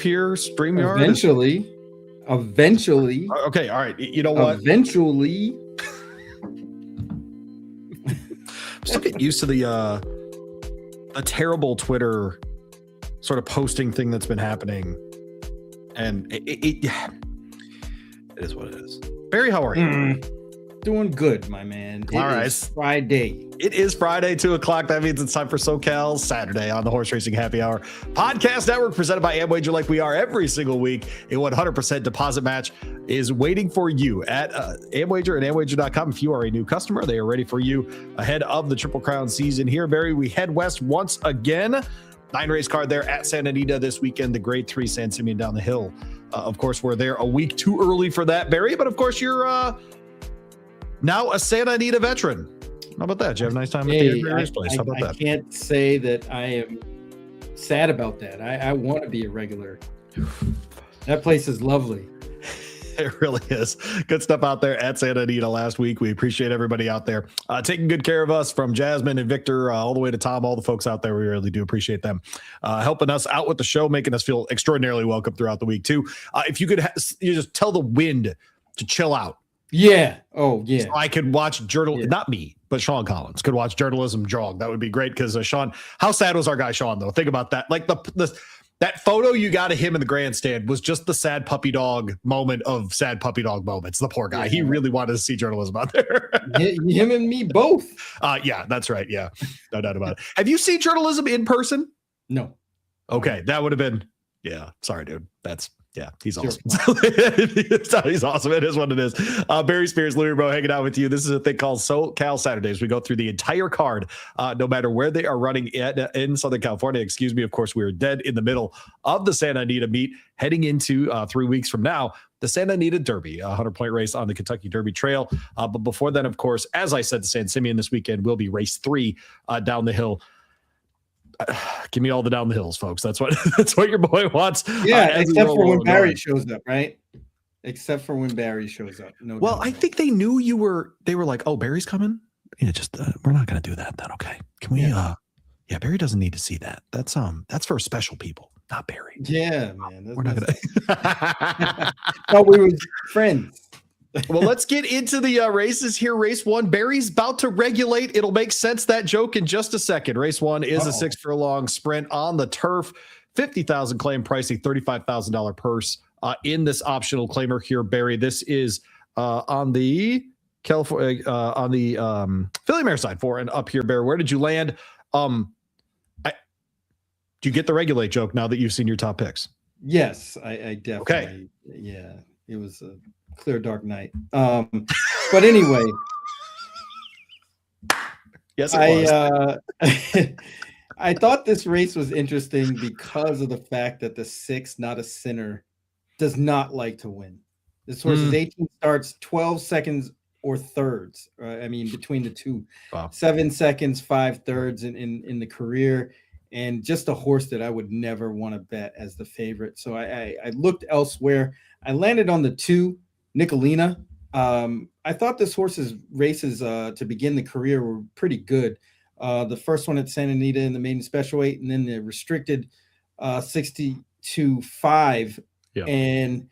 here, StreamYard? Eventually. Okay, all right. You know what? Eventually. I'm still getting used to the terrible Twitter sort of posting thing that's been happening. And it is what it is. Barry, how are you? Doing good, my man. All right. It's Friday. It is Friday, 2:00. That means it's time for SoCal Saturday on the Horse Racing Happy Hour Podcast Network, presented by Amwager, like we are every single week. A 100% deposit match is waiting for you at Amwager and Amwager.com. If you are a new customer, they are ready for you ahead of the Triple Crown season here. Barry, we head west once again. 9-race card there at Santa Anita this weekend, the Grade 3 San Simeon down the hill. Of course, we're there a week too early for that, Barry, but of course, you're now a Santa Anita veteran. How about that? Did you have a nice time at the race place? How about that? I can't say that I am sad about that. I want to be a regular. That place is lovely. It really is. Good stuff out there at Santa Anita last week. We appreciate everybody out there taking good care of us, from Jasmine and Victor all the way to Tom, all the folks out there. We really do appreciate them helping us out with the show, making us feel extraordinarily welcome throughout the week too. If you could you just tell the wind to chill out. Yeah. Oh, yeah. So I could watch journalism, not me, but Sean Collins could watch journalism jog. That would be great because Sean, how sad was our guy Sean though? Think about that. Like that photo you got of him in the grandstand was just the sad puppy dog moment of sad puppy dog moments. The poor guy. Yeah. He really wanted to see journalism out there. Him and me both. Yeah, that's right. Yeah, no doubt about it. Have you seen journalism in person? No. Okay, that would have been. Yeah, sorry, dude. Yeah, he's awesome. He's awesome. It is what it is. Barry Spears, Louie Barry hanging out with you. This is a thing called SoCal Saturdays. We go through the entire card, no matter where they are running in Southern California. Excuse me. Of course, we're dead in the middle of the Santa Anita meet, heading into 3 weeks from now, the Santa Anita Derby, a 100-point race on the Kentucky Derby Trail. But before then, of course, as I said, the San Simeon this weekend will be race 3 down the hill. Give me all the down the hills, folks. That's what your boy wants. Yeah, except for when Barry shows up, right? Except for when Barry shows up. No. Well, I think they knew you were. They were like, "Oh, Barry's coming." Yeah, just we're not going to do that. Then okay? Can we? Yeah, Barry doesn't need to see that. That's for special people, not Barry. Yeah, man. We're not going to. Thought we were friends. Well, let's get into the races here. Race 1, Barry's about to regulate. It'll make sense, that joke, in just a second. Race 1 is a 6-furlong sprint on the turf. 50,000 claim price, a $35,000 purse in this optional claimer here, Barry. This is on the California, on the Philly Mare side, 4 and up here, Barry. Where did you land? Do you get the regulate joke now that you've seen your top picks? Yes, I definitely. Okay. Yeah, it was a clear dark night. But anyway, yes, it was. I thought this race was interesting because of the fact that the 6, Not a Sinner, does not like to win. This horse is 18 starts, 12 seconds or thirds. I mean, between the two, 7 seconds, 5 thirds in the career, and just a horse that I would never want to bet as the favorite. So I looked elsewhere. I landed on the 2, Nicolina. I thought this horse's races to begin the career were pretty good. The first one at Santa Anita in the maiden special weight, and then the restricted 62.5. Yeah. And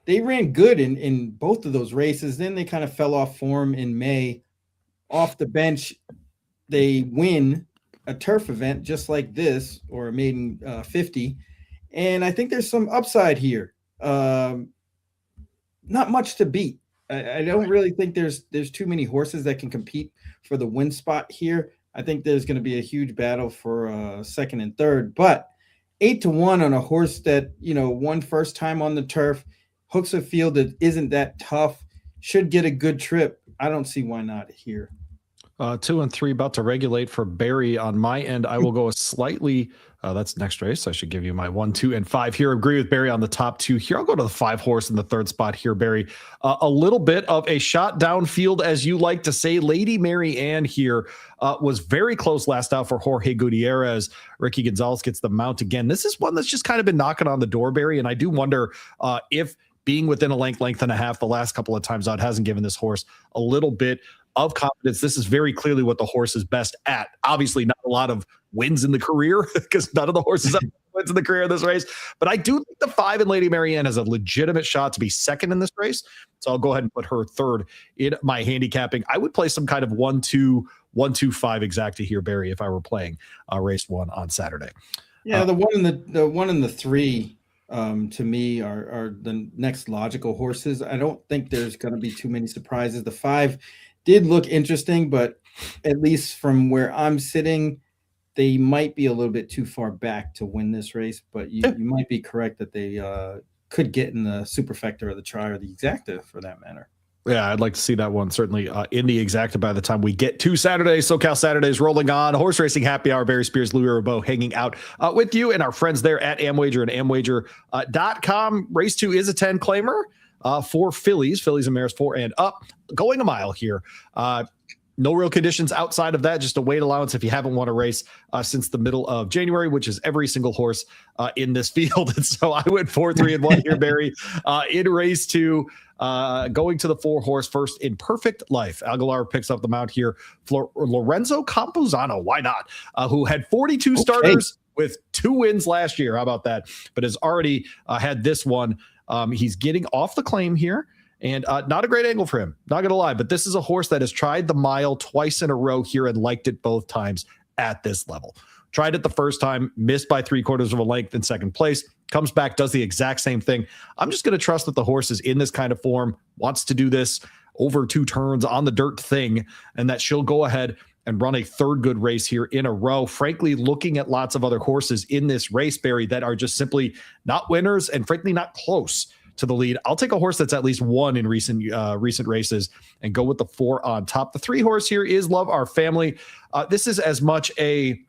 they ran good in both of those races. Then they kind of fell off form in May. Off the bench, they win a turf event just like this, or a maiden 50. And I think there's some upside here. Not much to beat. I don't really think there's too many horses that can compete for the win spot here. I think there's going to be a huge battle for second and third, but 8-1 on a horse that, won first time on the turf, hooks a field that isn't that tough, should get a good trip. I don't see why not here. 2 and 3 about to regulate for Barry on my end. I will go a slightly, that's next race. I should give you my 1, 2, and 5 here. Agree with Barry on the top 2 here. I'll go to the 5 horse in the third spot here, Barry. A little bit of a shot downfield, as you like to say. Lady Mary Ann here was very close last out for Jorge Gutierrez. Ricky Gonzalez gets the mount again. This is one that's just kind of been knocking on the door, Barry, and I do wonder if being within a length and a half the last couple of times out hasn't given this horse a little bit of confidence. This is very clearly what the horse is best at. Obviously, not a lot of wins in the career because none of the horses have wins in the career of this race. But I do think the 5 in Lady Marianne has a legitimate shot to be second in this race. So I'll go ahead and put her third in my handicapping. I would play some kind of 1-2, 1-2-5 exacta here, Barry, if I were playing race 1 on Saturday. Yeah, the 1 and the 3 to me are the next logical horses. I don't think there's going to be too many surprises. The 5 did look interesting, but at least from where I'm sitting, they might be a little bit too far back to win this race. But you might be correct that they could get in the superfecta or the try or the exacta for that matter. Yeah, I'd like to see that one certainly in the exacta by the time we get to Saturday. SoCal Saturdays rolling on. Horse Racing Happy Hour. Barry Spears, Louie Barry hanging out with you and our friends there at Amwager and Amwager.com. Race 2 is a 10 claimer for fillies and mares 4 and up. Going a mile here. No real conditions outside of that, just a weight allowance if you haven't won a race since the middle of January, which is every single horse in this field. And so I went 4-3-1 here, Barry, in race 2. Going to the 4-horse first in Perfect Life. Aguilar picks up the mount here for Lorenzo Campuzano. Why not? Who had 42 starters with 2 wins last year. How about that? But has already had this one. He's getting off the claim here. And not a great angle for him, not going to lie. But this is a horse that has tried the mile twice in a row here and liked it both times at this level. Tried it the first time, missed by 3/4 of a length in second place, comes back, does the exact same thing. I'm just going to trust that the horse is in this kind of form, wants to do this over 2 turns on the dirt thing, and that she'll go ahead and run a third good race here in a row. Frankly, looking at lots of other horses in this race, Barry, that are just simply not winners and frankly not close to the lead. I'll take a horse that's at least won in recent races and go with the 4 on top. The 3-horse here is Love Our Family. This is as much a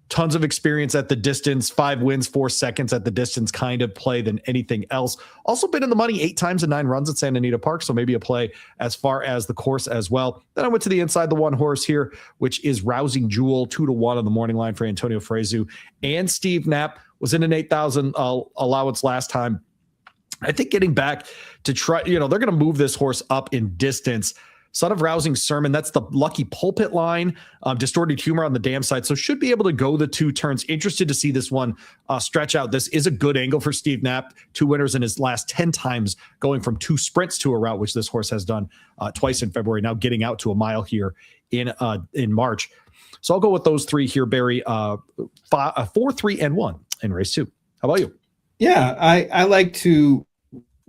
tons of experience at the distance, 5 wins, 4 seconds at the distance kind of play than anything else. Also been in the money 8 times in 9 runs at Santa Anita Park, so maybe a play as far as the course as well. Then I went to the inside, the 1-horse here, which is Rousing Jewel, 2-1 on the morning line for Antonio Frezu. And Steve Knapp was in an 8,000 allowance last time. I think getting back to try, they're going to move this horse up in distance. Son of Rousing Sermon, that's the lucky pulpit line. Distorted Humor on the dam side, so should be able to go the 2 turns. Interested to see this one stretch out. This is a good angle for Steve Knapp. 2 winners in his last 10 times, going from 2 sprints to a route, which this horse has done twice in February. Now getting out to a mile here in March. So I'll go with those 3 here, Barry. 4, 3, and 1 in race 2. How about you? Yeah, I like to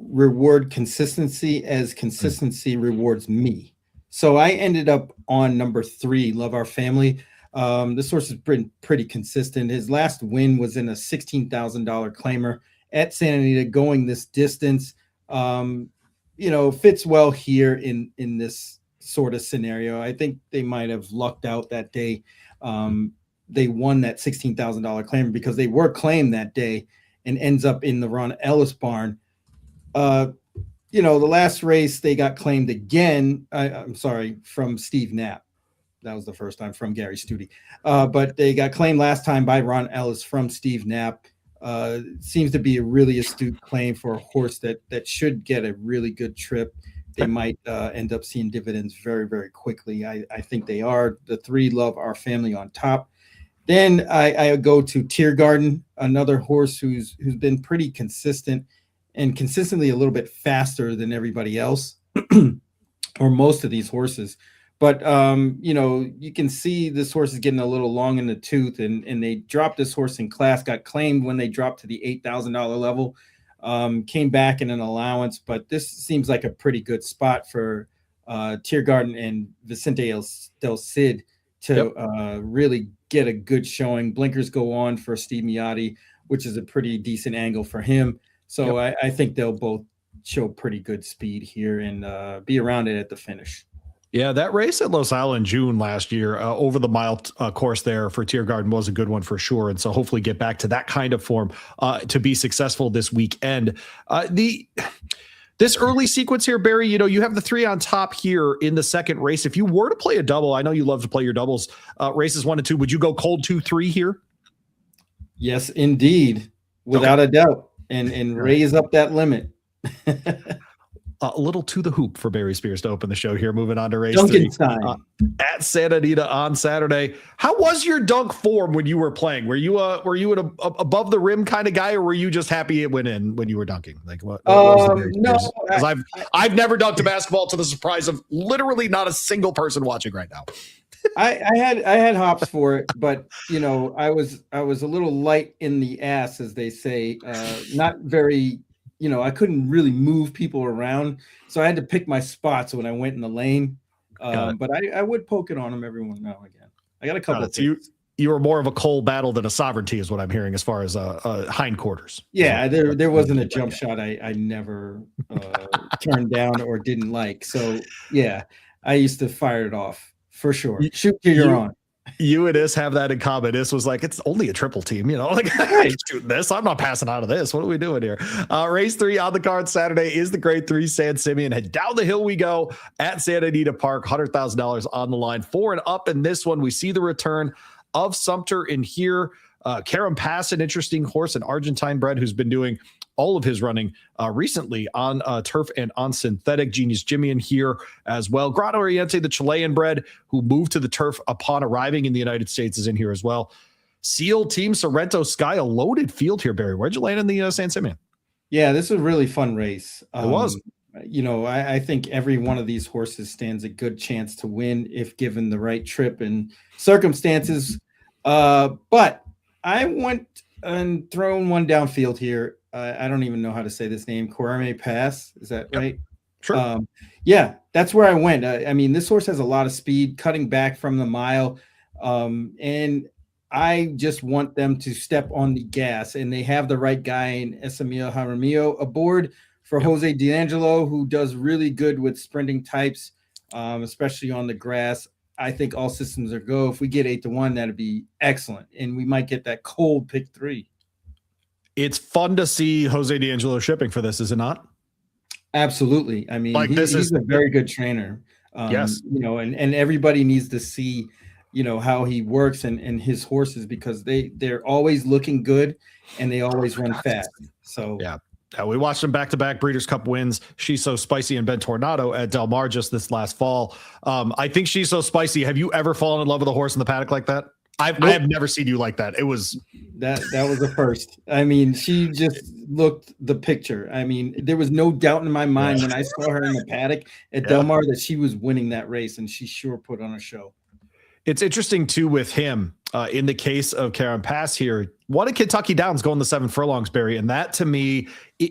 reward consistency as consistency rewards me. So I ended up on number 3, Love Our Family. This horse has been pretty consistent. His last win was in a $16,000 claimer at Santa Anita, going this distance. Fits well here in this sort of scenario. I think they might have lucked out that day. They won that $16,000 claimer because they were claimed that day and ends up in the Ron Ellis barn. The last race they got claimed again. I'm sorry, from Steve Knapp. That was the first time, from Gary Studi. But they got claimed last time by Ron Ellis from Steve Knapp. Seems to be a really astute claim for a horse that should get a really good trip. They might end up seeing dividends very, very quickly. I think they are. The 3, Love Our Family on top. Then I go to Tiergarten, another horse who's been pretty consistent and consistently a little bit faster than everybody else or most of these horses. But, you can see this horse is getting a little long in the tooth, and they dropped this horse in class, got claimed when they dropped to the $8,000 level, came back in an allowance. But this seems like a pretty good spot for Tiergarten and Vicente del Cid to really get a good showing. Blinkers go on for Steve Miotti, which is a pretty decent angle for him. So I think they'll both show pretty good speed here and be around it at the finish. Yeah, that race at Los Al in June last year over the mile course there for Tiergarten was a good one for sure. And so hopefully get back to that kind of form to be successful this weekend. This early sequence here, Barry, you have the 3 on top here in the second race. If you were to play a double, I know you love to play your doubles, races 1 and 2, would you go cold 2, 3 here? Yes, indeed. Without a doubt. And raise up that limit. a little to the hoop for Barry Spears to open the show here. Moving on to race 3 at Santa Anita on Saturday. How was your dunk form when you were playing? Were you an above the rim kind of guy, or were you just happy it went in when you were dunking? Like what was the Barry no, because I've never dunked a basketball to the surprise of literally not a single person watching right now. I had hops for it, but I was a little light in the ass, as they say. Not very. I couldn't really move people around, so I had to pick my spots when I went in the lane. But I would poke it on them every now and again. I got a couple. You were more of a cold battle than a sovereignty, is what I'm hearing, as far as hindquarters. Yeah, there wasn't a jump shot I never turned down or didn't like. So yeah, I used to fire it off for sure. Shoot till you're on. You and Is have that in common. Is was like, it's only a triple team, like I ain't shooting this. I'm not passing out of this. What are we doing here? Race 3 on the card Saturday is the grade 3 San Simeon. Head down the hill we go at Santa Anita Park. $100,000 on the line. 4 and up in this one. We see the return of Sumter in here. Karen Pass, an interesting horse, an Argentine bred who's been doing all of his running recently on turf and on synthetic. Genius Jimmy in here as well. Grado Oriente, the Chilean bred who moved to the turf upon arriving in the United States, is in here as well. Seal Team Sorrento Sky, a loaded field here, Barry. Where'd you land in the San Simeon? Yeah, this is a really fun race. It was. I think every one of these horses stands a good chance to win if given the right trip and circumstances. But I went and thrown one downfield here. I don't even know how to say this name. Kwarame Pass. Is that right? Sure. Yeah, that's where I went. I mean, this horse has a lot of speed, cutting back from the mile. And I just want them to step on the gas. And they have the right guy in Esamil Jaramillo aboard for Jose D'Angelo, who does really good with sprinting types, especially on the grass. I think all systems are go. If we get 8-1, that'd be excellent. And we might get that cold pick 3. It's fun to see Jose D'Angelo shipping for this, is it not? Absolutely. I mean, he's a very good trainer. Yes. And everybody needs to see, how he works and his horses, because they're always looking good and they always run fast. So yeah. We watched them back-to-back Breeders' Cup wins. She's So Spicy and Ben Tornado at Del Mar just this last fall. I think She's So Spicy. Have you ever fallen in love with a horse in the paddock like that? I have never seen you like that. It was that was the first. I mean, she just looked the picture. I mean, there was no doubt in my mind when I saw her in the paddock at Del Mar that she was winning that race, and she sure put on a show. It's interesting too with him in the case of Karen Pass here. What did Kentucky Downs go in the 7 furlongs, Barry? And that to me,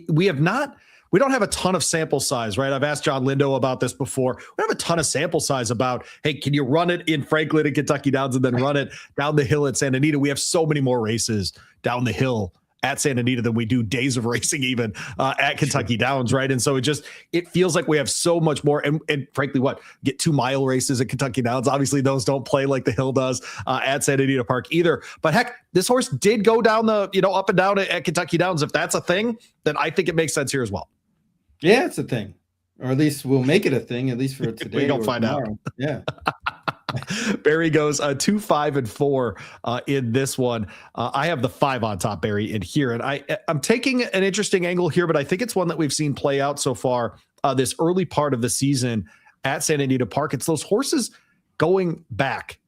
we don't have a ton of sample size, right? I've asked John Lindo about this before. We have a ton of sample size about, hey, can you run it in Franklin and Kentucky Downs and then run it down the hill at Santa Anita? We have so many more races down the hill at Santa Anita than we do days of racing even at Kentucky Downs, right? And so it feels like we have so much more. And frankly, get 2-mile races at Kentucky Downs. Obviously, those don't play like the hill does at Santa Anita Park either. But heck, this horse did go down up and down at Kentucky Downs. If that's a thing, then I think it makes sense here as well. Yeah, it's a thing. Or at least we'll make it a thing, at least for today. We don't find tomorrow. out. Yeah. Barry goes 2, 5, and 4 in this one. I have the 5 on top, Barry, in here. And I'm taking an interesting angle here, but I think it's one that we've seen play out so far this early part of the season at Santa Anita Park. It's those horses going back,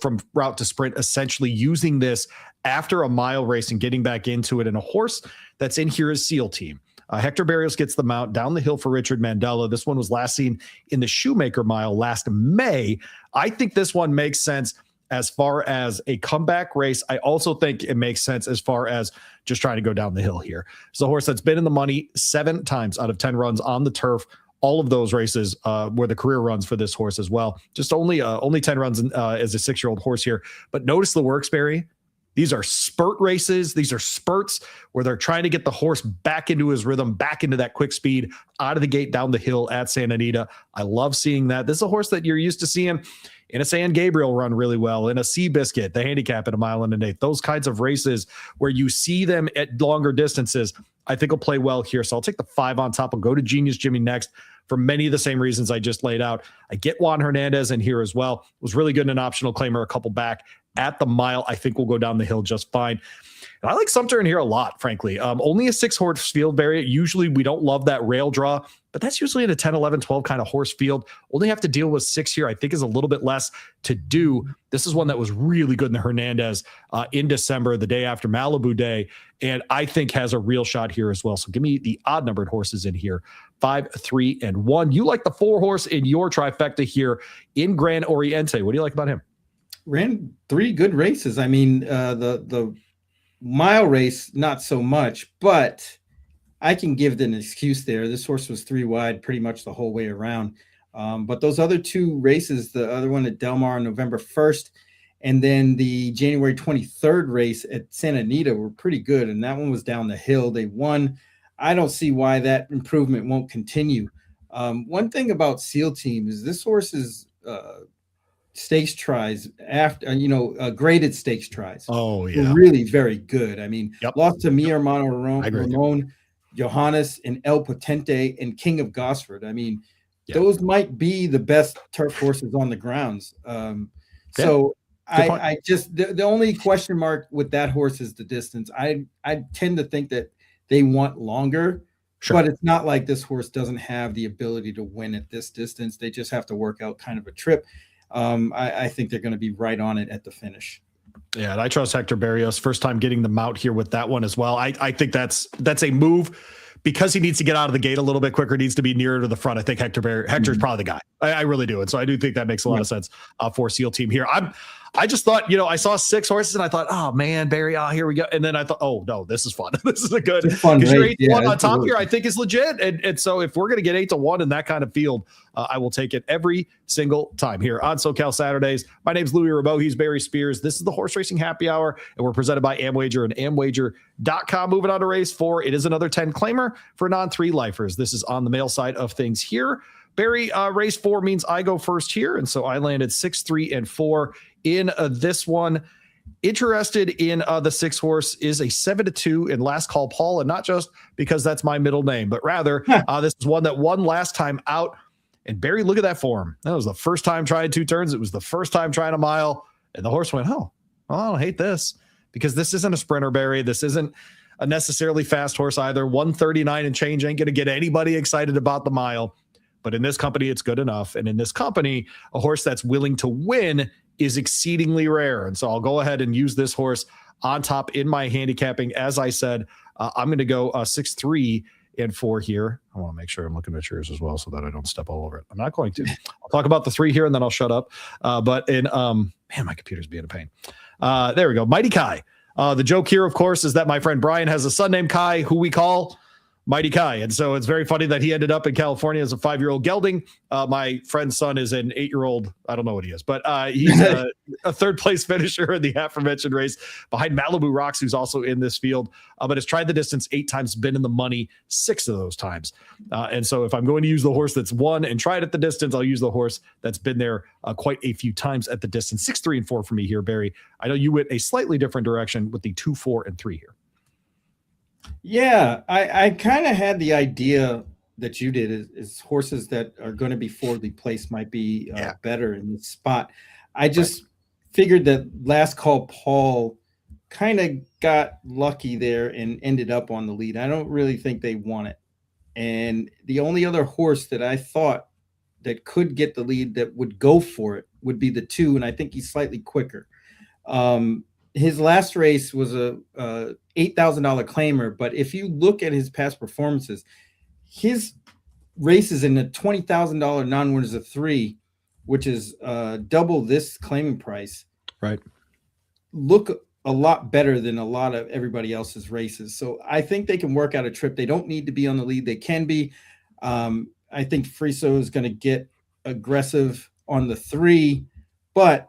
from route to sprint, essentially using this after a mile race and getting back into it. And a horse that's in here is Seal Team. Hector Barrios gets the mount down the hill for Richard Mandela. This one was last seen in the Shoemaker Mile last May. I think this one makes sense as far as a comeback race. I also think it makes sense as far as just trying to go down the hill here. It's a horse that's been in the money 7 times out of 10 runs on the turf. All of those races were the career runs for this horse as well. Just only 10 runs as a 6-year-old horse here. But notice the works, Barry. These are spurt races. These are spurts where they're trying to get the horse back into his rhythm, back into that quick speed, out of the gate, down the hill at Santa Anita. I love seeing that. This is a horse that you're used to seeing in a San Gabriel run really well, in a Seabiscuit, the handicap at 1.1 miles. Those kinds of races where you see them at longer distances, I think will play well here. So I'll take the 5 on top. I'll go to Genius Jimmy next for many of the same reasons I just laid out. I get Juan Hernandez in here as well. Was really good in an optional claimer a couple back at the mile. I think we'll go down the hill just fine. And I like Sumter in here a lot, frankly. Only a 6-horse field, Barry. Usually we don't love that rail draw, but that's usually in a 10, 11, 12 kind of horse field. Only have to deal with 6 here, I think, is a little bit less to do. This is one that was really good in the Hernandez in December, the day after Malibu Day, and I think has a real shot here as well. So give me the odd-numbered horses in here, 5, 3, and 1. You like the 4-horse in your trifecta here in Gran Oriente. What do you like about him? Ran 3 good races. I mean, the mile race, not so much, but I can give an excuse there. This horse was 3 wide pretty much the whole way around. But those other 2 races, the other one at Del Mar on November 1st, and then the January 23rd race at Santa Anita were pretty good. And that one was down the hill. They won. I don't see why that improvement won't continue. One thing about SEAL Team is this horse's stakes tries after, graded stakes tries. Oh, yeah. Really very good. I mean, Yep. Lost to Mi Hermano Ramon, Johannes, and El Potente, and King of Gosford. I mean, those might be the best turf horses on the grounds. So I just, the only question mark with that horse is the distance. I tend to think that they want longer, but it's not like this horse doesn't have the ability to win at this distance. They just have to work out kind of a trip. I think they're going to be right on it at the finish. Yeah, and I trust Hector Barrios. First time getting the mount here with that one as well. I think that's a move because he needs to get out of the gate a little bit quicker, needs to be nearer to the front. I think Hector's probably the guy. I really do. And so I do think that makes a lot of sense for SEAL Team here. I just thought, I saw 6 horses and I thought, oh man, Barry, here we go. And then I thought, oh no, this is fun. This is a good, because your 8-1 on top here, I think is legit. And so if we're going to get 8-1 in that kind of field, I will take it every single time here on SoCal Saturdays. My name's Louie Barry. He's Barry Spears. This is the Horse Racing Happy Hour, and we're presented by Amwager and Amwager.com. Moving on to race 4. It is another 10 claimer for non-3 lifers. This is on the male side of things here. Barry, race 4 means I go first here. And so I landed 6, 3, and 4 in this one. Interested in the 6-horse is a 7-2 in Last Call Paul, and not just because that's my middle name, but rather this is one that won last time out. And Barry, look at that form. That was the first time trying 2 turns. It was the first time trying a mile, and the horse went, oh, well, I don't hate this, because this isn't a sprinter, Barry. This isn't a necessarily fast horse either. 139 and change ain't going to get anybody excited about the mile. But in this company, it's good enough. And in this company, a horse that's willing to win is exceedingly rare. And so I'll go ahead and use this horse on top in my handicapping. As I said, I'm going to go 6, 3, and 4 here. I want to make sure I'm looking at yours as well so that I don't step all over it. I'm not going to. I'll talk about the 3 here and then I'll shut up. But in, man, my computer's being a pain. There we go. Mighty Kai. The joke here, of course, is that my friend Brian has a son named Kai, who we call Mighty Kai. And so it's very funny that he ended up in California as a 5-year-old gelding. My friend's son is an 8-year-old. I don't know what he is, but he's a 3rd place finisher in the aforementioned race behind Malibu Rocks, who's also in this field, but has tried the distance 8 times, been in the money 6 of those times. And so if I'm going to use the horse that's won and tried at the distance, I'll use the horse that's been there quite a few times at the distance. 6, 3, and 4 for me here, Barry. I know you went a slightly different direction with the 2, 4, and 3 here. Yeah, I kind of had the idea that you did is horses that are going to be forwardly placed might be better in this spot. I just figured that Last Call Paul kind of got lucky there and ended up on the lead. I don't really think they won it. And the only other horse that I thought that could get the lead that would go for it would be the 2, and I think he's slightly quicker. His last race was a $8,000 claimer, but if you look at his past performances, his races in the $20,000 non-winners of 3, which is double this claiming price, right, look a lot better than a lot of everybody else's races. So I think they can work out a trip. They don't need to be on the lead. They can be. I think Friso is going to get aggressive on the 3, but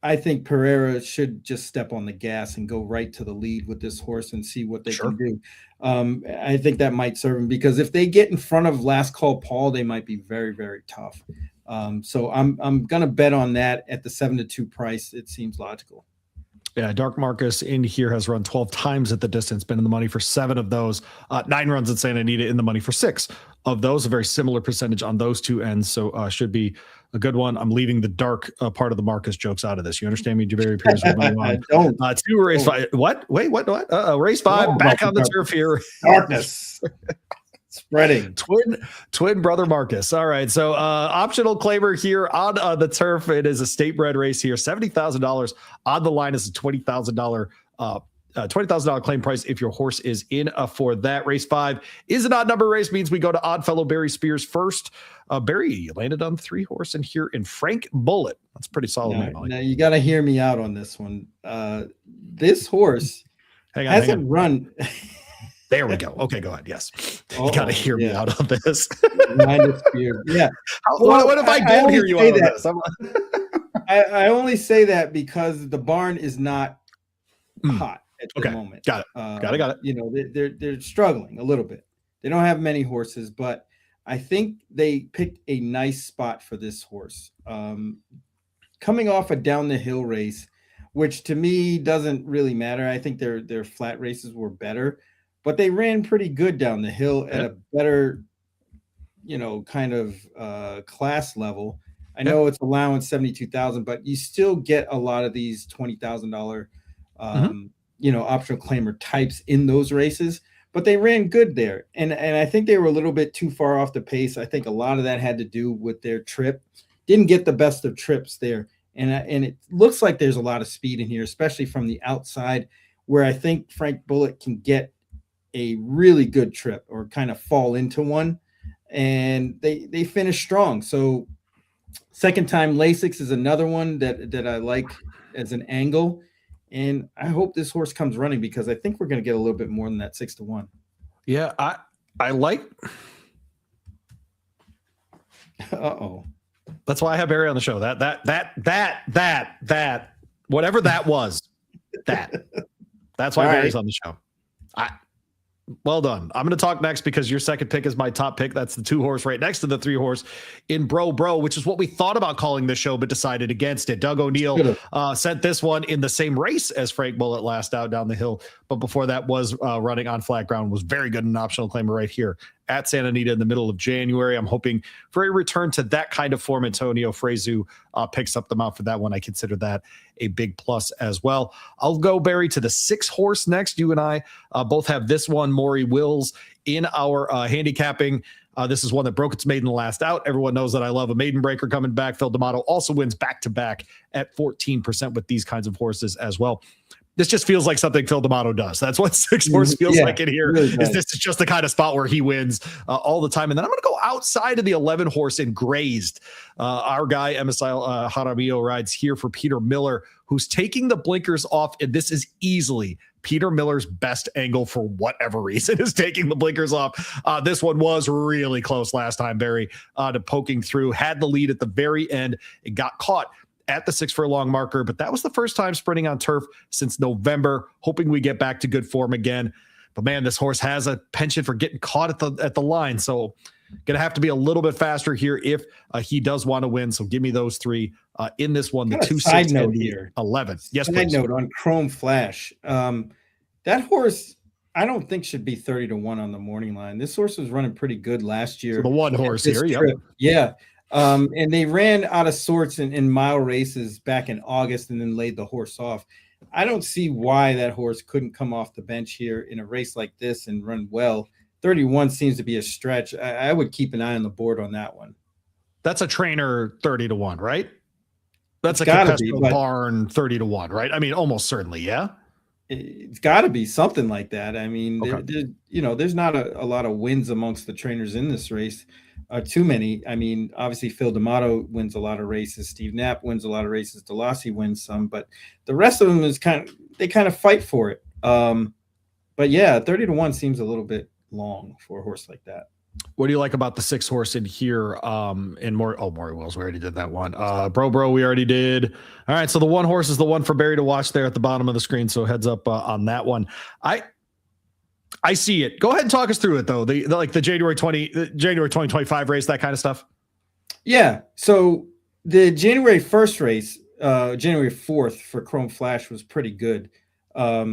I think Pereira should just step on the gas and go right to the lead with this horse and see what they can do. I think that might serve him, because if they get in front of Last Call Paul, they might be very, very tough. So I'm going to bet on that at the 7-2 price. It seems logical. Yeah, Dark Marcus in here has run 12 times at the distance, been in the money for 7 of those, 9 runs at Santa Anita, in the money for 6 of those, a very similar percentage on those two ends. So should be a good one. I'm leaving the dark part of the Marcus jokes out of this. You understand me, Barry Pierce? Don't. Two race five. What? Wait, what? Race five back on the turf here. Darkness. Spreading. Twin brother Marcus. All right. So optional claimer here on the turf. It is a state bred race here. $70,000 on the line is a $20,000 $20,000 claim price if your horse is in for that. Race 5 is an odd number race, means we go to odd fellow Barry Spears first. Barry landed on 3 horse in here in Frank Bullet. That's pretty solid name. Now you got to hear me out on this one. This horse hasn't run. There we go. Okay, go ahead. Yes. You got to hear me out on this. Yeah. What if I don't hear you out on this? I only say that because the barn is not hot at the moment. Got it. You know, they're struggling a little bit. They don't have many horses, but I think they picked a nice spot for this horse. Coming off a down the hill race, which to me doesn't really matter. I think their flat races were better, but they ran pretty good down the hill at a better, kind of class level. I know it's allowance 72,000, but you still get a lot of these $20,000, optional claimer types in those races. But they ran good there, and I think they were a little bit too far off the pace. I think a lot of that had to do with their trip. Didn't get the best of trips there, and it looks like there's a lot of speed in here, especially from the outside, where I think Frank Bullet can get a really good trip or kind of fall into one, and they finish strong. So second time Lasix is another one that I like as an angle. And I hope this horse comes running because I think we're going to get a little bit more than that 6-1. Yeah, I like. That's why I have Barry on the show. That whatever that was, that's why Barry's on the show. Well done. I'm going to talk next because your second pick is my top pick. That's the 2 horse right next to the 3 horse in Bro, which is what we thought about calling this show, but decided against it. Doug O'Neill sent this one in the same race as Frank Bullet last out down the hill. But before that was running on flat ground, was very good in an optional claimer right here at Santa Anita in the middle of January. I'm hoping for a return to that kind of form. Antonio Frezu picks up the mount for that one. I consider that a big plus as well. I'll go, Barry, to the 6 horse next. You and I both have this one, Maury Wills, in our handicapping. This is one that broke its maiden last out. Everyone knows that I love a maiden breaker coming back. Phil D'Amato also wins back-to-back at 14% with these kinds of horses as well. This just feels like something Phil D'Amato does. That's what 6 horse feels like in here. Really is this is just the kind of spot where he wins all the time. And then I'm going to go outside of the 11 horse and Grazed. Our guy, Emisile Jaramillo, rides here for Peter Miller, who's taking the blinkers off. And this is easily Peter Miller's best angle for whatever reason, is taking the blinkers off. This one was really close last time, Barry, to poking through, had the lead at the very end. It got caught at the 6 furlong marker, but that was the first time sprinting on turf since November. Hoping we get back to good form again. But man, this horse has a penchant for getting caught at the line. So gonna have to be a little bit faster here if he does want to win. So give me those 3 in this one. The 2, 6, and the 11. Yes, side note on Chrome Flash. That horse, I don't think should be 30-1 on the morning line. This horse was running pretty good last year. So the 1 horse here, yeah. And they ran out of sorts in mile races back in August and then laid the horse off. I don't see why that horse couldn't come off the bench here in a race like this and run well. 31 seems to be a stretch. I would keep an eye on the board on that one. That's a trainer 30-1, right? That's a Capestro barn 30-1, right? I mean, almost certainly, yeah. It's got to be something like that. I mean, there's not a lot of wins amongst the trainers in this race. Too many. I mean, obviously Phil D'Amato wins a lot of races. Steve Knapp wins a lot of races. DeLassy wins some, but the rest of them is kind of fight for it. But yeah, 30-1 seems a little bit long for a horse like that. What do you like about the 6 horse in here? In Maury Wills, we already did that one. Bro, we already did. All right, so the 1 horse is the one for Barry to watch there at the bottom of the screen. So heads up on that one. I see it. Go ahead and talk us through it though. The January 2025 race, that kind of stuff. Yeah. So the January 1st race, January 4th for Chrome Flash was pretty good. I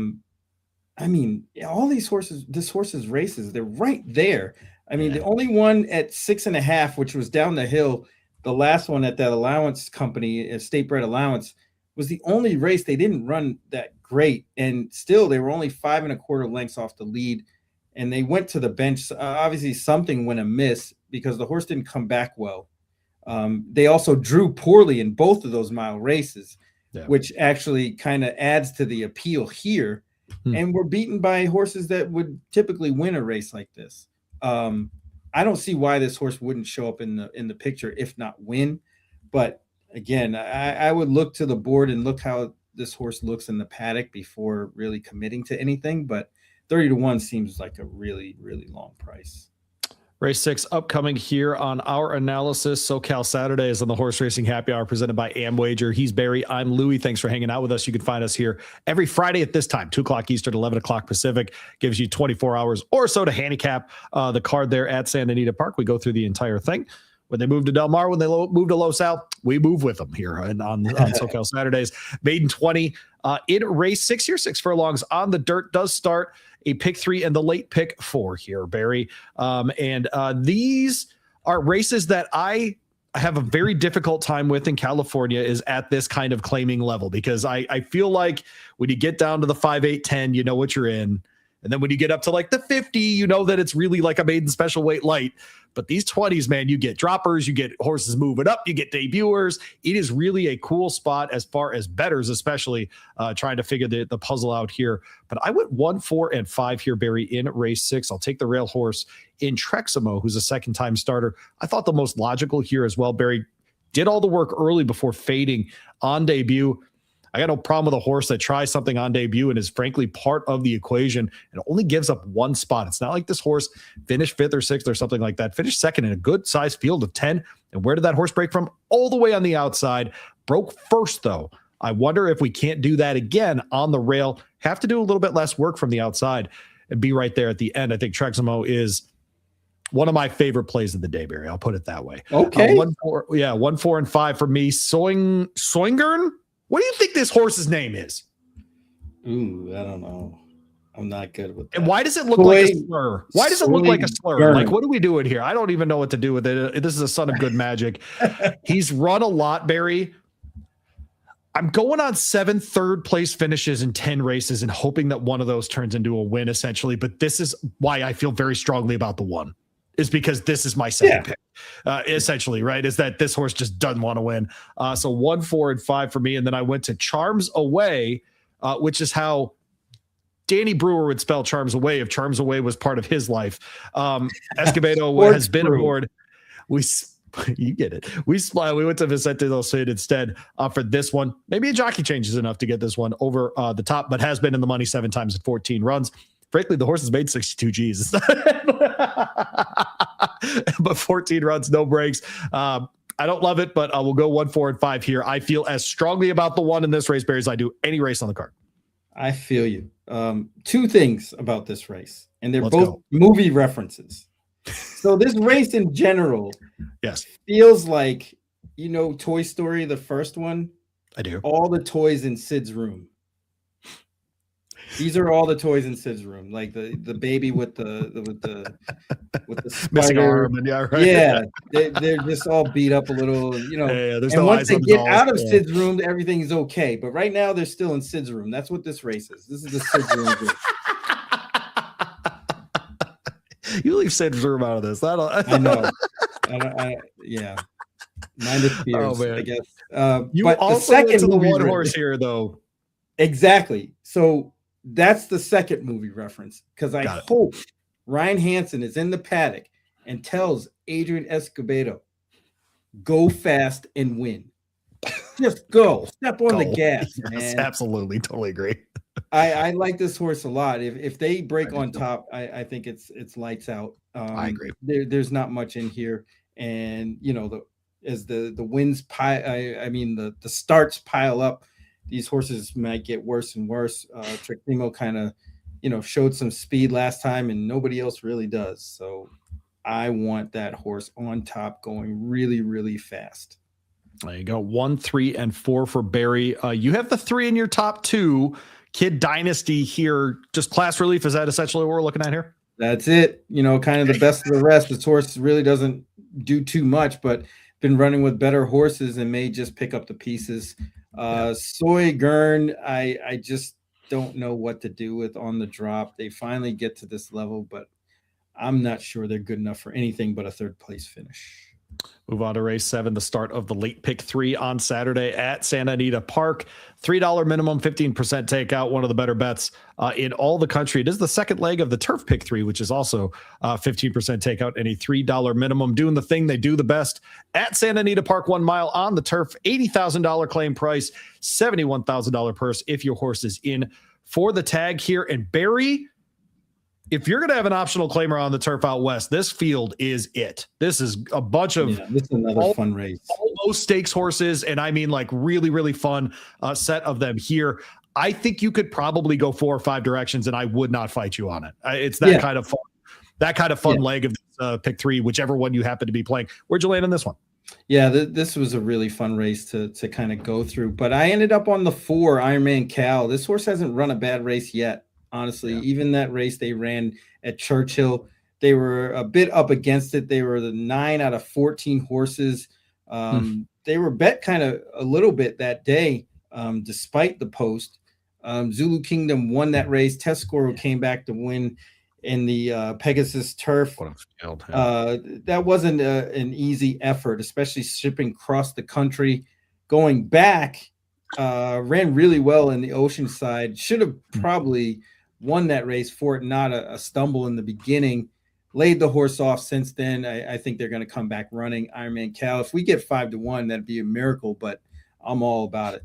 mean, all these horses, this horse's races, they're right there. I mean, the only one at 6.5, which was down the hill, the last one at that allowance company, State Bred Allowance, was the only race they didn't run that great. And still, they were only 5.25 lengths off the lead. And they went to the bench. Obviously, something went amiss because the horse didn't come back well. They also drew poorly in both of those mile races, which actually kind of adds to the appeal here. And were beaten by horses that would typically win a race like this. I don't see why this horse wouldn't show up in the picture, if not win. But again, I would look to the board and look how this horse looks in the paddock before really committing to anything. But 30-1 seems like a really, really long price. Race 6 upcoming here on our analysis. SoCal Saturdays on the Horse Racing Happy Hour presented by AmWager. He's Barry. I'm Louie. Thanks for hanging out with us. You can find us here every Friday at this time, 2 o'clock Eastern, 11 o'clock Pacific. Gives you 24 hours or so to handicap the card there at Santa Anita Park. We go through the entire thing. When they moved to Del Mar, when they moved to Los Al, we move with them here on SoCal Saturdays. Maiden 20 in race 6 here, 6 furlongs on the dirt does start a pick 3 and the late pick 4 here, Barry. These are races that I have a very difficult time with in California is at this kind of claiming level, because I feel like when you get down to the 5, 8, 10, you know what you're in. And then when you get up to like the 50, you know that it's really like a maiden special weight light. But these 20s, man, you get droppers, you get horses moving up, you get debuters. It is really a cool spot as far as bettors, especially trying to figure the puzzle out here. But I went 1, 4, and 5 here, Barry, in race 6. I'll take the rail horse in Treximo, who's a second-time starter. I thought the most logical here as well, Barry. Did all the work early before fading on debut. I got no problem with a horse that tries something on debut and is frankly part of the equation and only gives up 1 spot. It's not like this horse finished 5th or 6th or something like that. Finished 2nd in a good sized field of 10. And where did that horse break from? All the way on the outside. Broke 1st, though. I wonder if we can't do that again on the rail. Have to do a little bit less work from the outside and be right there at the end. I think Treximo is one of my favorite plays of the day, Barry. I'll put it that way. Okay. 1, 4, and 5 for me. Soingern? What do you think this horse's name is? Ooh, I don't know. I'm not good with that. And why does it look like a slur? Why does it look like a slur? Like, what are we doing here? I don't even know what to do with it. This is a son of good magic. He's run a lot, Barry. I'm going on 7 third-place finishes in 10 races and hoping that one of those turns into a win, essentially. But this is why I feel very strongly about the 1. Is because this is my second pick, essentially, right? Is that this horse just doesn't want to win. So 1, 4, and 5 for me. And then I went to Charms Away, which is how Danny Brewer would spell Charms Away if Charms Away was part of his life. Escobedo has been aboard. You get it. We went to Vicente del Cid instead for this one. Maybe a jockey change is enough to get this one over the top, but has been in the money 7 times at 14 runs. Frankly, the horse has made 62 G's. But 14 runs, no breaks. I don't love it, but I will go 1, 4, and 5 here. I feel as strongly about the 1 in this race, Barry, as I do any race on the card. I feel you. 2 things about this race, and they're both movie references. So this race in general feels like, Toy Story, the first one? I do. All the toys in Sid's room. These are all the toys in Sid's room, like the baby with the missing arm, and they're just all beat up a little, there's and no once eyes they on the get dolls. out of Sid's room, everything's okay. But right now, they're still in Sid's room. That's what this race is. This is the Sid's room race. You leave Sid's room out of this. I know. Mind of fears, I guess. You but also went to the 1 horse here, though. Exactly. So that's the second movie reference, because I hope Ryan Hansen is in the paddock and tells Adrian Escobedo, go fast and win. Just go. Step on the gas, man. Yes, absolutely. Totally agree. I like this horse a lot. If they break on top, I think it's lights out. I agree. There's not much in here. And, as the wins the starts pile up, these horses might get worse and worse. Treximo kind of, showed some speed last time, and nobody else really does. So I want that horse on top going really, really fast. There you go. 1, 3, and 4 for Barry. You have the 3 in your top 2. Kid Dynasty here. Just class relief. Is that essentially what we're looking at here? That's it. Kind of the best of the rest. This horse really doesn't do too much, but been running with better horses and may just pick up the pieces. Soy Gurn, I just don't know what to do with on the drop. They finally get to this level, but I'm not sure they're good enough for anything but a third place finish. Move on to race 7, the start of the late pick 3 on Saturday at Santa Anita Park. $3 minimum, 15% takeout, one of the better bets in all the country. It is the second leg of the turf pick 3, which is also 15% takeout and a $3 minimum. Doing the thing they do the best at Santa Anita Park, 1 mile on the turf, $80,000 claim price, $71,000 purse if your horse is in for the tag here. And Barry, if you're going to have an optional claimer on the turf out west, this field is it. This is a bunch of this is another fun race. Almost stakes horses, and I mean like really, really fun set of them here. I think you could probably go 4 or 5 directions, and I would not fight you on it. It's that kind of fun. That kind of fun leg of this, pick 3, whichever one you happen to be playing. Where'd you land on this one? Yeah, this was a really fun race to kind of go through, but I ended up on the 4 Ironman Cal. This horse hasn't run a bad race yet. Honestly, even that race they ran at Churchill, they were a bit up against it. They were the 9 out of 14 horses. They were bet kind of a little bit that day, despite the post. Zulu Kingdom won that race. Tescoro came back to win in the Pegasus Turf. That wasn't an easy effort, especially shipping across the country. Going back, ran really well in the Oceanside. Should have probably won that race for it, not a stumble in the beginning. Laid the horse off since then. I think they're going to come back running Ironman Cal. If we get 5-1, that'd be a miracle, but I'm all about it.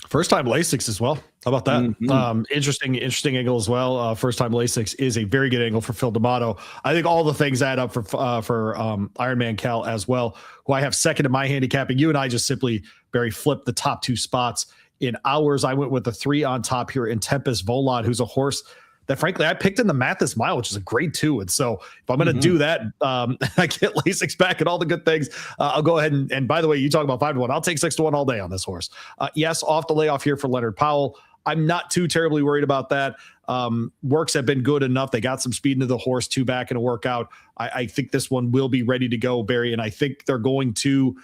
First time Lasix as well. How about that? Interesting angle as well. First time Lasix is a very good angle for Phil D'Amato. I think all the things add up for Ironman Cal as well, who I have second in my handicapping. You and I just simply, Barry, flipped the top 2 spots in ours. I went with the 3 on top here in Tempest Volad, who's a horse that frankly I picked in the Mathis Mile, which is a grade 2. And so if I'm going to do that, I get Lasix back and all the good things. I'll go ahead and by the way, you talk about 5-1. I'll take 6-1 all day on this horse. Yes, off the layoff here for Leonard Powell. I'm not too terribly worried about that. Works have been good enough. They got some speed into the horse, 2 back in a workout. I think this one will be ready to go, Barry. And I think they're going to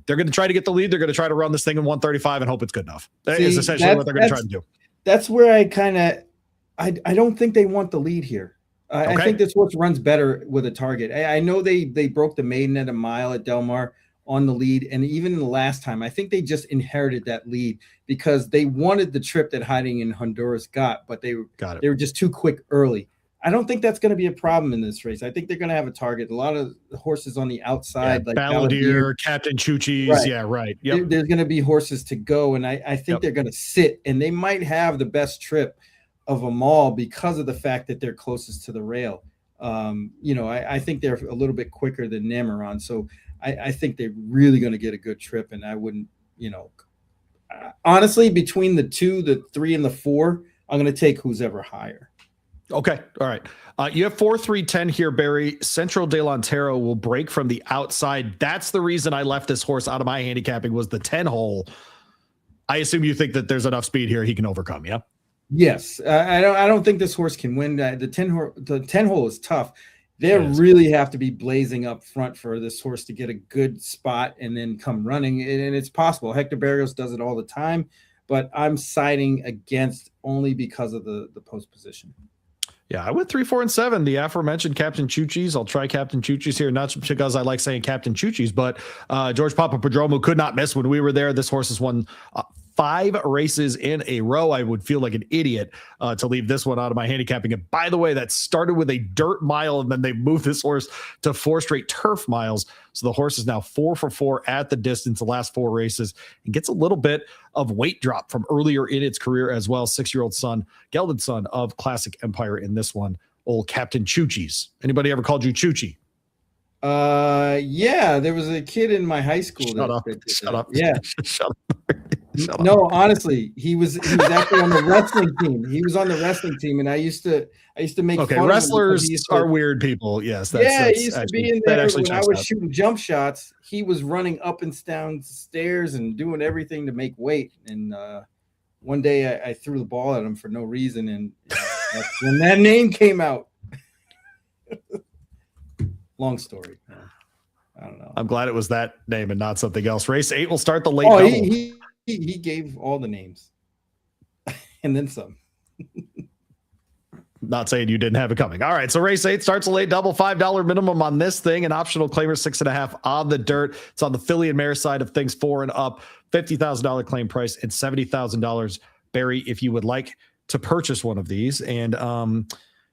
try to get the lead. They're going to try to run this thing in 135 and hope it's good enough. That is essentially what they're going to try to do. That's where I don't think they want the lead here. I think this horse runs better with a target. I know they broke the maiden at a mile at Del Mar on the lead. And even the last time, I think they just inherited that lead because they wanted the trip that Hiding in Honduras got, but they were just too quick early. I don't think that's going to be a problem in this race. I think they're going to have a target. A lot of horses on the outside, like Balladeer, Captain Chuchi's. Right. Yeah, right. Yep. There's going to be horses to go, and I think they're going to sit, and they might have the best trip of them all because of the fact that they're closest to the rail. I think they're a little bit quicker than Nameron, so I think they're really going to get a good trip, and I wouldn't, honestly, between the 2, the 3, and the 4, I'm going to take who's ever higher. Okay. All right. You have 4, 3, 10 here, Barry. Central de Lontero will break from the outside. That's the reason I left this horse out of my handicapping was the 10 hole. I assume you think that there's enough speed here he can overcome. Yeah. Yes. I don't think this horse can win. The 10 hole is tough. They really have to be blazing up front for this horse to get a good spot and then come running. And it's possible. Hector Barrios does it all the time, but I'm siding against only because of the post position. Yeah, I went 3, 4, and 7. The aforementioned Captain Chuchi's. I'll try Captain Chuchi's here, not because I like saying Captain Chuchi's, but George Papadromo could not miss when we were there. This horse has won 5 races in a row. I would feel like an idiot to leave this one out of my handicapping. And by the way, that started with a dirt mile, and then they moved this horse to 4 straight turf miles. So the horse is now 4 for 4 at the distance the last 4 races and gets a little bit of weight drop from earlier in its career as well. 6-year-old son, gelded son of Classic Empire in this one, old Captain Chuchi's. Anybody ever called you Chuchi? Yeah, there was a kid in my high school. Shut up. Yeah. Shut up. No, honestly, he was actually on the wrestling team. He was on the wrestling team, and I used to make fun of him. Wrestlers are weird people. Yes. He used to be in there when I was shooting jump shots. He was running up and down stairs and doing everything to make weight. And one day I threw the ball at him for no reason, and that's when that name came out. Long story. I don't know. I'm glad it was that name and not something else. Race 8 will start the late Oh, double. he gave all the names and then some. Not saying you didn't have it coming. All right. So race 8 starts a late double, $5 minimum on this thing. An optional claimer, 6.5 on the dirt. It's on the filly and mare side of things, 4 and up, $50,000 claim price and $70,000. Barry, if you would like to purchase one of these. And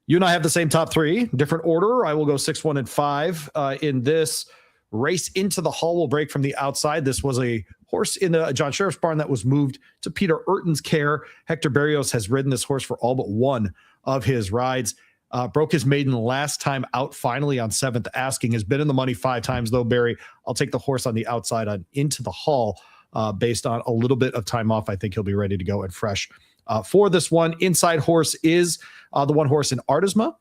you and I have the same top 3, different order. I will go 6, 1, and 5 in this race. Into the Hall will break from the outside. This was a horse in the John Sheriff's barn that was moved to Peter Urton's care. Hector Barrios has ridden this horse for all but one of his rides. Broke his maiden last time out finally on 7th asking. Has been in the money 5 times though, Barry. I'll take the horse on the outside on Into the Hall based on a little bit of time off. I think he'll be ready to go and fresh for this one. Inside horse is the one horse in Artisma.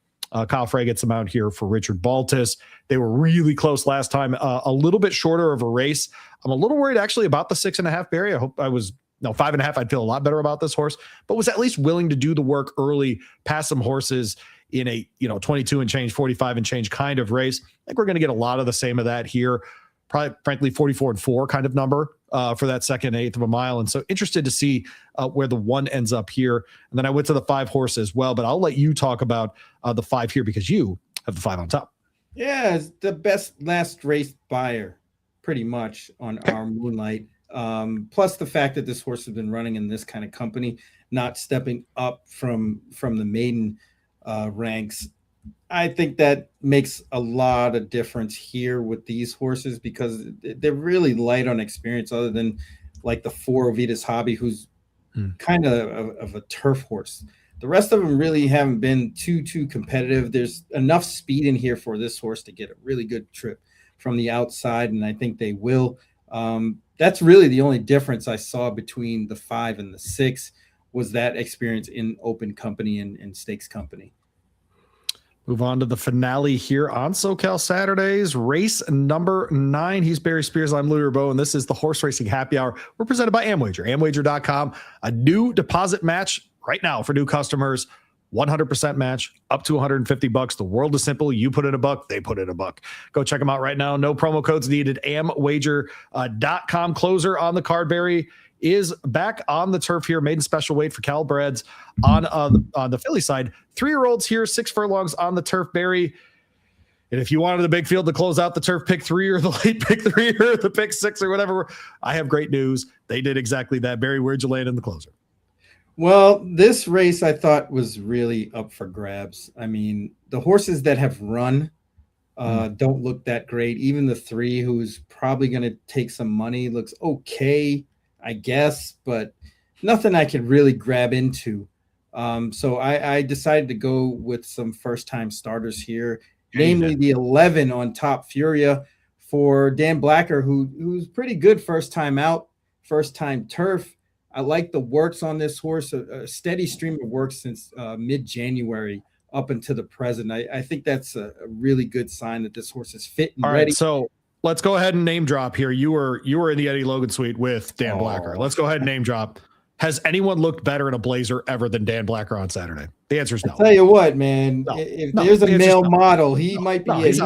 Kyle Frey gets him out here for Richard Baltus. They were really close last time, a little bit shorter of a race. I'm a little worried actually about the 6.5 Barry. I hope I was 5.5. I'd feel a lot better about this horse, but was at least willing to do the work early, pass some horses in a 22 and change, 45 and change kind of race. I think we're going to get a lot of the same of that here. Probably, frankly, 44 and 4 kind of number for that second 1/8 of a mile. And so interested to see where the 1 ends up here. And then I went to the 5 horse as well, but I'll let you talk about the 5 here because you have the 5 on top. Yeah, it's the best last race buyer pretty much on our Moonlight. Plus the fact that this horse has been running in this kind of company, not stepping up from the maiden ranks. I think that makes a lot of difference here with these horses because they're really light on experience other than like the 4 Ovitas Hobby, who's kind of a turf horse. The rest of them really haven't been too competitive. There's enough speed in here for this horse to get a really good trip from the outside, and I think they will. That's really the only difference I saw between the 5 and the 6 was that experience in open company and stakes company. Move on to the finale here on SoCal Saturdays, race number 9. He's Barry Spears. I'm Louie Barry, and this is the Horse Racing Happy Hour. We're presented by Amwager, amwager.com. A new deposit match right now for new customers. 100% match up to $150. The world is simple. You put in $1, they put in $1. Go check them out right now. No promo codes needed. Amwager.com. Closer on the card, Barry is back on the turf here. Maiden special weight for Calabreds on the Philly side. 3-year-olds here, 6 furlongs on the turf, Barry. And if you wanted the big field to close out the turf pick 3 or the late pick 3 or the pick 6 or whatever, I have great news. They did exactly that. Barry, where'd you land in the closer? Well, this race I thought was really up for grabs. I mean, the horses that have run don't look that great. Even the 3, who's probably going to take some money, looks okay, I guess, but nothing I could really grab into. So I decided to go with some first-time starters here, namely the 11 on Top Furia for Dan Blacker, who's pretty good first time out, first time turf. I like the works on this horse, a steady stream of work since mid-January up until the present. I think that's a really good sign that this horse is fit and ready. All right, so let's go ahead and name drop here. You were in the Eddie Logan suite with Dan Blacker. Let's go ahead and name drop. Has anyone looked better in a blazer ever than Dan Blacker on Saturday? The answer is no. I'll tell you what, man. No, if there's a male model, he might be. He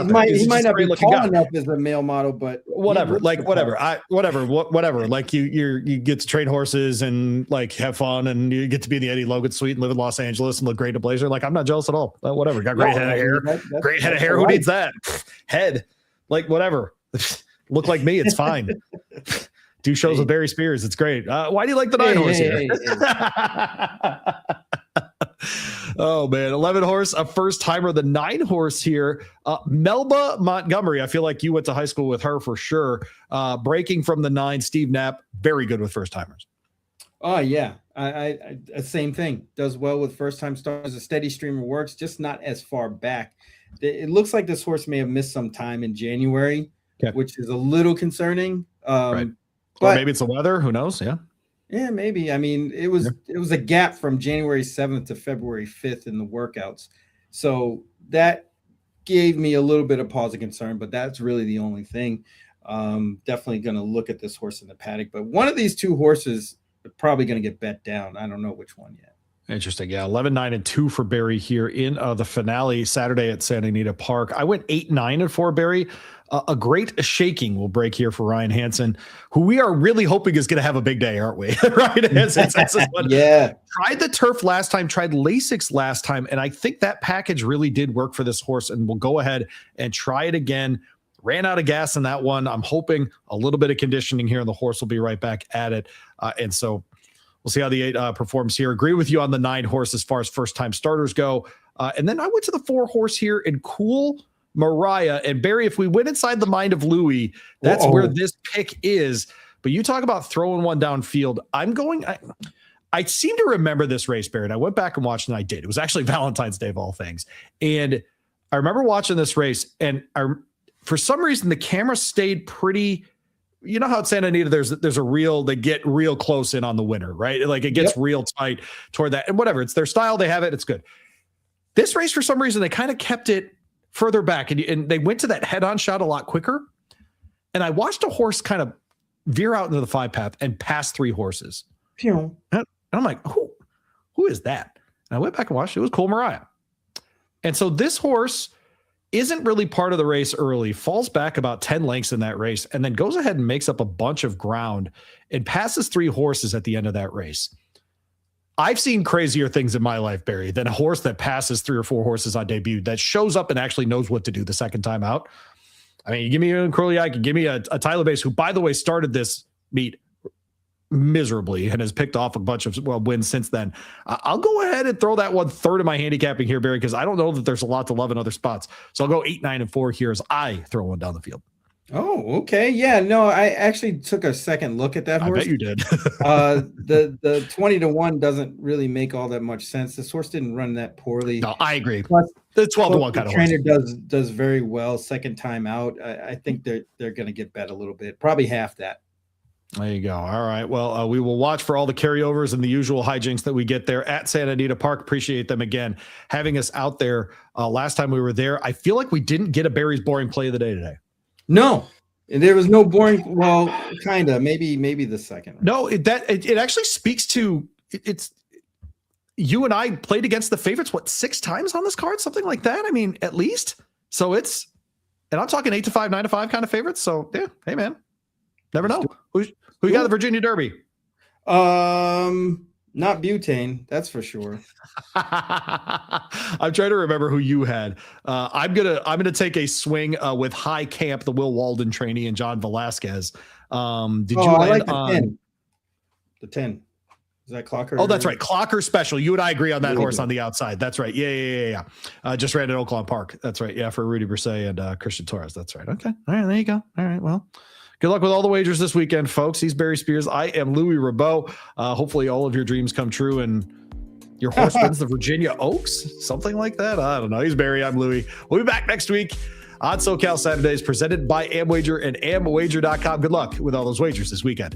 might not be tall enough as a male model, but whatever. Like whatever. Whatever. Like you get to train horses and like have fun, and you get to be in the Eddie Logan suite and live in Los Angeles and look great in a blazer. Like I'm not jealous at all. Whatever. Got great head of hair. Great head of hair. Who needs that? Head. Like whatever. Look like me. It's fine. Do shows with Barry Spears. It's great. Why do you like the 9 horse here? Oh, man. 11 horse, a first timer. The 9 horse here. Melba Montgomery. I feel like you went to high school with her for sure. Breaking from the 9, Steve Knapp. Very good with first timers. Oh, yeah. I same thing. Does well with first time starters. A steady stream of works, just not as far back. It looks like this horse may have missed some time in January, which is a little concerning. Right. Or maybe it's the weather. Who knows? Yeah. Yeah, maybe. I mean, it was a gap from January 7th to February 5th in the workouts. So that gave me a little bit of pause of concern, but that's really the only thing. Definitely going to look at this horse in the paddock. But one of these 2 horses are probably going to get bet down. I don't know which one yet. Interesting. Yeah. 11-9-2 for Barry here in the finale Saturday at Santa Anita Park. I went 8-9-4 Barry. A great shaking will break here for Ryan Hansen, who we are really hoping is going to have a big day, aren't we? Right? Yeah. Tried the turf last time, tried Lasix last time, and I think that package really did work for this horse, and we'll go ahead and try it again. Ran out of gas in that one. I'm hoping a little bit of conditioning here, and the horse will be right back at it. And so we'll see how the 8 performs here. Agree with you on the 9 horse as far as first-time starters go. And then I went to the 4 horse here in Cool Mariah. And Barry, if we went inside the mind of Louie, that's where this pick is. But you talk about throwing one downfield. I seem to remember this race, Barry, and I went back and watched, and I did. It was actually Valentine's Day of all things. And I remember watching this race, and for some reason, the camera stayed pretty. You know how at Santa Anita, there's a real, they get real close in on the winner, right? Like it gets real tight toward that, and whatever. It's their style. They have it. It's good. This race, for some reason, they kind of kept it further back, and they went to that head-on shot a lot quicker. And I watched a horse kind of veer out into the 5 path and pass 3 horses. And I'm like, who is that? And I went back and watched. It was Cole Mariah. And so this horse isn't really part of the race early, falls back about 10 lengths in that race, and then goes ahead and makes up a bunch of ground and passes 3 horses at the end of that race. I've seen crazier things in my life, Barry, than a horse that passes 3 or 4 horses on debut that shows up and actually knows what to do the second time out. I mean, you give me a Curly Ike, give me a Tyler Bass, who, by the way, started this meet miserably and has picked off a bunch of wins since then. I'll go ahead and throw that 1/3 of my handicapping here, Barry, because I don't know that there's a lot to love in other spots. So I'll go 8-9-4 here as I throw one down the field. Oh, okay. Yeah, no, I actually took a second look at that horse. I bet you did. The 20-1 doesn't really make all that much sense. This horse didn't run that poorly. No, I agree. Plus, the 12-1 kind of trainer does very well second time out. I think they're going to get bet a little bit, probably half that. There you go. All right. Well, we will watch for all the carryovers and the usual hijinks that we get there at Santa Anita Park. Appreciate them again having us out there. Last time we were there, I feel like we didn't get a Barry's boring play of the day today. No, there was no boring. Well, kind of. Maybe the second. No, it actually speaks to it's. You and I played against the favorites 6 times on this card, something like that. I mean, at least. So it's, and I'm talking 8-5, 9-5 kind of favorites. So yeah, hey man, never know. Who you got the Virginia Derby? Not butane, that's for sure. I'm trying to remember who you had. I'm gonna take a swing with High Camp, the Will Walden trainee, and John Velasquez. Did you land on 10? The 10? Is that Clocker? Oh, that's right, Clocker Special. You and I agree on that horse on the outside. That's right. Yeah. Just ran at Oaklawn Park. That's right. Yeah, for Rudy Brisset and Christian Torres. That's right. Okay. All right. There you go. All right. Well. Good luck with all the wagers this weekend, folks. He's Barry Spears. I am Louie Rabeau. Hopefully all of your dreams come true and your horse wins the Virginia Oaks, something like that. I don't know. He's Barry. I'm Louie. We'll be back next week on SoCal Saturdays, presented by AmWager and AmWager.com. Good luck with all those wagers this weekend.